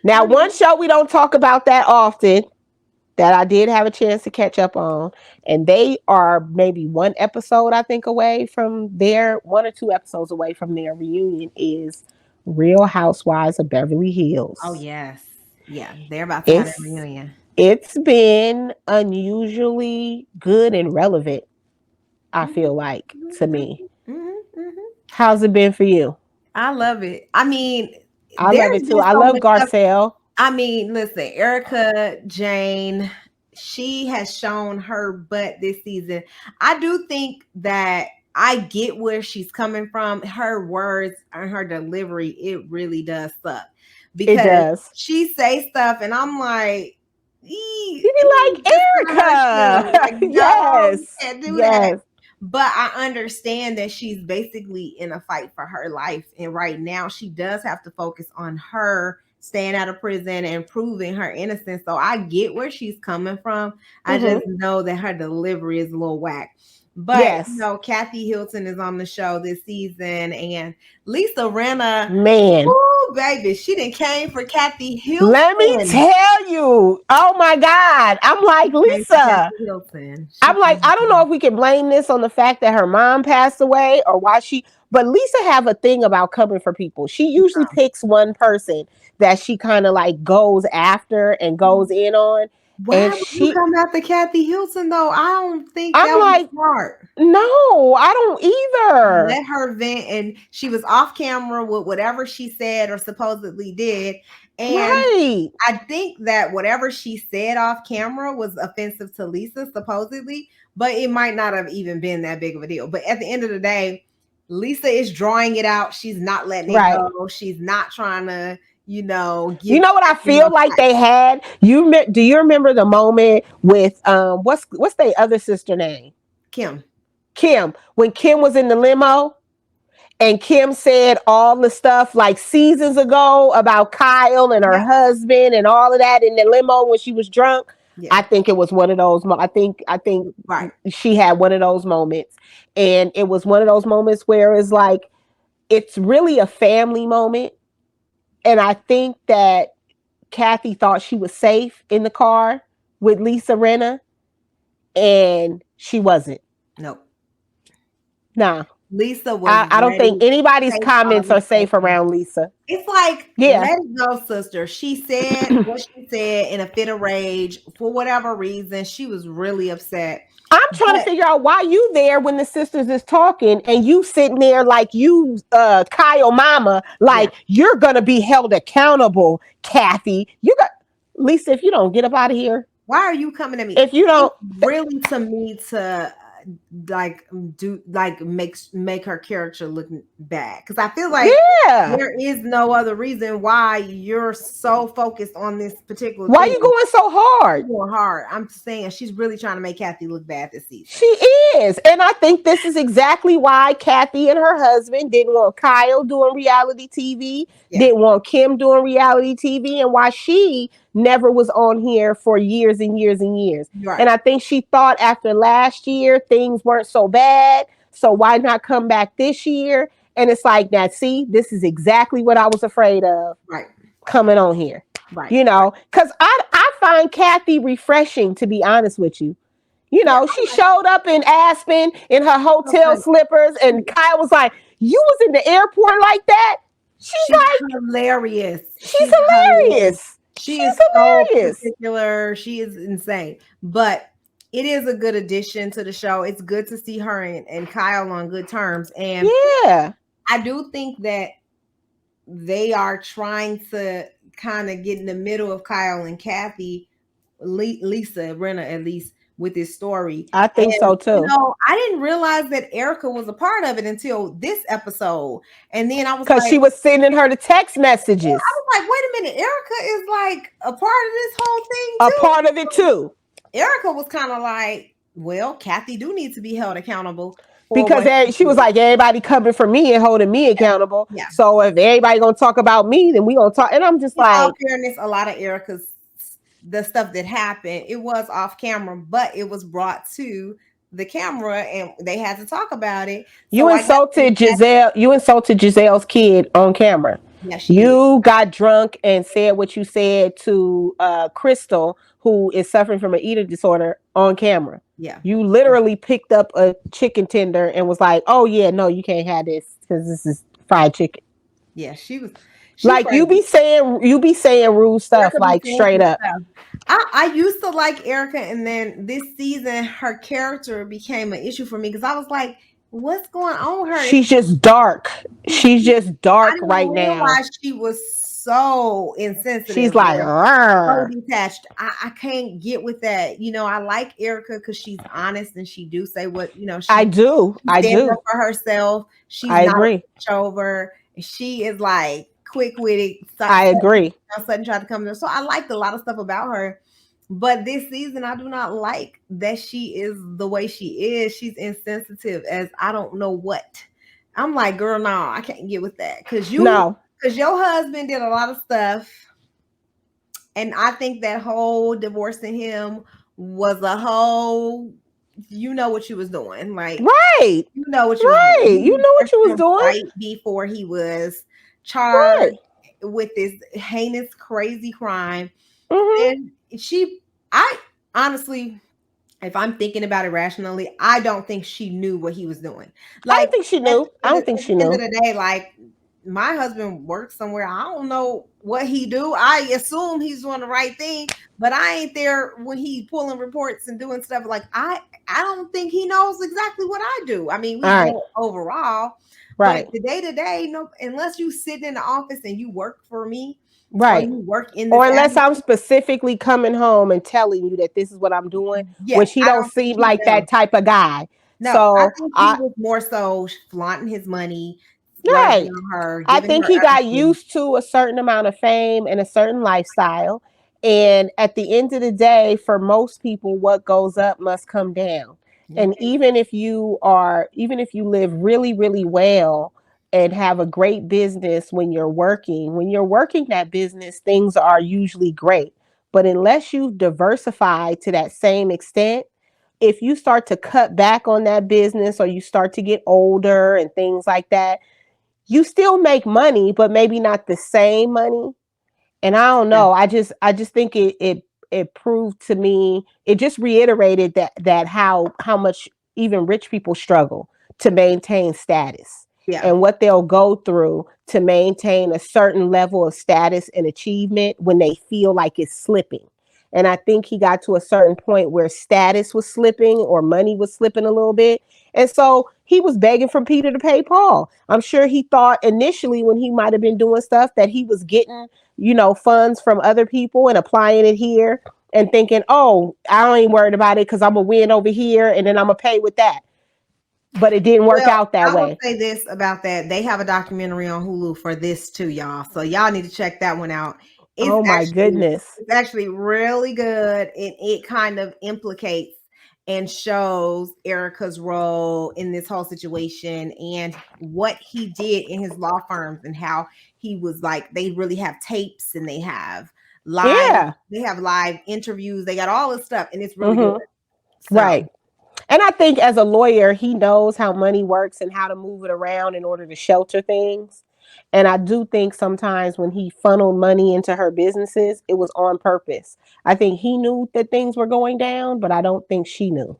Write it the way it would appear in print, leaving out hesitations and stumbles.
Now, one show we don't talk about that often that I did have a chance to catch up on, and they are maybe one episode, I think, away from their 1 or 2 episodes away from their reunion, is Real Housewives of Beverly Oh Hills. yes. Yeah, they're about to have their It's reunion. it's been unusually good and relevant, I Mhm, feel like, to mhm, me. mhm, mhm. How's it been for you? I love it. I mean, I love there's it too. been I so love much stuff. Garcelle. I mean, listen, Erica Jane, she has shown her butt this season. I do think that I get where she's coming from. Her words and her delivery, it really does suck It because does. she say stuff, and I'm like, You be just gonna hurt you. like Like, Erica. no, you Yes. can't do that. Yes. But I understand that she's basically in a fight for her life. And right now, she does have to focus on her staying out of prison and proving her innocence. So I get where she's coming from. I Hmm. just know that her delivery is a little whack. But, Yes. Kathy Hilton is on the show this season. And Lisa Rinna, Man. oh, baby, she done came for Kathy Let me Hilton. tell you. Oh my God. I'm like, Came for Lisa. Kathy Hilton. She I'm like, came I don't know if we can blame this on the fact that her mom passed away or why but Lisa have a thing about coming for people. She usually picks one person that she kind of like goes after and for. goes in on. Why And would you she, come after Kathy Hilton though? I don't think I'm that was like, smart. no, I don't either. Let her vent, and she was off camera with whatever she said or supposedly did. And Right. I think that whatever she said off camera was offensive to Lisa, supposedly, but it might not have even been that big of a deal. But at the end of the day, Lisa is drawing it out. She's not letting it Right. go. She's not trying to, You give know what I Kathy no feel like slack. they had? Do you remember the moment with what's their other sister name? Kim. Kim. When Kim was in the limo and Kim said all the stuff like seasons ago about Kyle and her Yep. husband and all of that in the limo when she was drunk. Yeah. I think it was one of those. I think Right. she had one of those moments, and it was one of those moments where it's like it's really a family moment, and I think that Kathy thought she was safe in the car with Lisa Rinna, and she wasn't. Nope. Nah, Lisa was I don't think ready to anybody's take all comments the are safe attention. around Lisa. It's like, Yeah. let it go, sister. She said what she said in a fit of rage for whatever reason. She was really upset. I'm trying to But figure out why you there when the sisters is talking and you sitting there like you Kyle mama, yeah, like you're gonna be held accountable, Kathy. You got Lisa, if you don't get up out of here. why are you coming at me? If you It's don't really to me to like do like make her character look bad because I feel like yeah. there is no other reason why you're so focused on this particular Why thing. you going so hard? Going hard. I'm saying she's really trying to make Kathy look bad this season. She is. And I think this is exactly why Kathy and her husband didn't want Kyle doing reality TV, Yeah, didn't want Kim doing reality TV, and why she never was on here for years and years and years. right. And I think she thought after last year things weren't so bad. So why not come back this year? And it's like that, see, this is exactly what I was afraid of Right. coming on here. Right. Because I find Kathy refreshing, to be honest with you. Yeah, She showed up in Aspen in her hotel okay. slippers, and Kyle was like, "You was in the airport like that?" She's She's like, hilarious. "She's She's hilarious. hilarious. She She's is so hilarious." particular. She is insane. But it is a good addition to the show. It's good to see her and Kyle on good terms. And Yeah, I do think that they are trying to kind of get in the middle of Kyle and Kathy, Lisa Rinna at least, with this story. I think And so too. I didn't realize that Erica was a part of it until this episode. And then I was Because like, she was sending her the text messages, wait a minute, Erica is like a part of this whole thing a too. part of it too. Erica was kind of like, well, Kathy do need to be held accountable for Because what she was like, everybody coming for me and holding me accountable. yeah. So if everybody gonna talk about me, then we gonna talk. And I'm just In all like, fairness, a lot of Erica's the stuff that happened, it was off camera, but it was brought to the camera and they had to talk about it. you So I guess insulted Giselle. You insulted Giselle's kid on camera. Yeah, she did. You got drunk and said what you said to Crystal, who is suffering from an eating disorder, on camera. Yeah. You literally picked up a chicken tender and was like, "Oh yeah, no, you can't have this because this is fried chicken." Yeah, she Like crazy. you be saying rude stuff, Erica be like saying straight some up. stuff. I used to like Erica, and then this season her character became an issue for me because I was like, what's going on with her? She's just dark. She's just I dark didn't right now. realize she was so She's insensitive like, or so "Arr." detached. I can't get with that. I like Erica because she's honest and she do say what I she do. she I stands up do. for herself. She's I not a agree. pushover. She is like quick witted. I agree. Sudden tried to come there. So I liked a lot of stuff about her. But this season, I do not like that she is the way she is. She's insensitive as I don't know what. I'm like, girl, no, I can't get with that. No. Because your husband did a lot of stuff. And I think that whole divorcing him was a whole, what you was doing. Like, Right. you know what you was doing. Right. You You know what divorced you was him doing. right before he was charged Right. with this heinous, crazy crime. Mm-hmm. And I honestly, if I'm thinking about it rationally, I don't think she knew what he was doing. I don't Like think she knew. I don't at think she the end of knew. the day, like my husband works somewhere. I don't know what he do. I assume he's doing the right thing, but I ain't there when he pulling reports and doing stuff. Like I don't think he knows exactly what I do. I mean, All we right. know overall, but Right. the day to day, no, unless you sit in the office and you work for me or Right. you work in this Or unless I'm atmosphere, specifically coming home and telling you that this is what I'm doing, yeah, which he I don't don't think seem he like knows. that type of guy. No, I So think he I was more so flaunting his money, splurging right. on her, I giving think her he got everything. used to a certain amount of fame and a certain lifestyle. And at the end of the day, for most people, what goes up must come down. Yeah. And even if you live really, really well and have a great business when you're working that business, things are usually great. But unless you've diversified to that same extent, if you start to cut back on that business or you start to get older and things like that, you still make money, but maybe not the same money. And I don't Yeah. know. I just think it proved to me, it just reiterated that how much even rich people struggle to maintain status Yeah. and what they'll go through to maintain a certain level of status and achievement when they feel like it's slipping. And I think he got to a certain point where status was slipping or money was slipping a little bit. And so he was begging for Peter to pay Paul. I'm sure he thought initially when he might have been doing stuff that he was getting, funds from other people and applying it here and thinking, oh, I ain't worried about it because I'm going to win over here and then I'm going to pay with that. But it didn't work Well, out that I will way. say this about that. They have a documentary on Hulu for this too, y'all. So y'all need to check that one out. It's Oh my actually goodness. it's actually really good, and it kind of implicates and shows Erica's role in this whole situation and what he did in his law firms and how he was like they really have tapes and live Yeah. they have live interviews. They got all this stuff and it's really good. Mm-hmm. So Right. And I think as a lawyer, he knows how money works and how to move it around in order to shelter things. And I do think sometimes when he funneled money into her businesses, it was on purpose. I think he knew that things were going down, but I don't think she knew.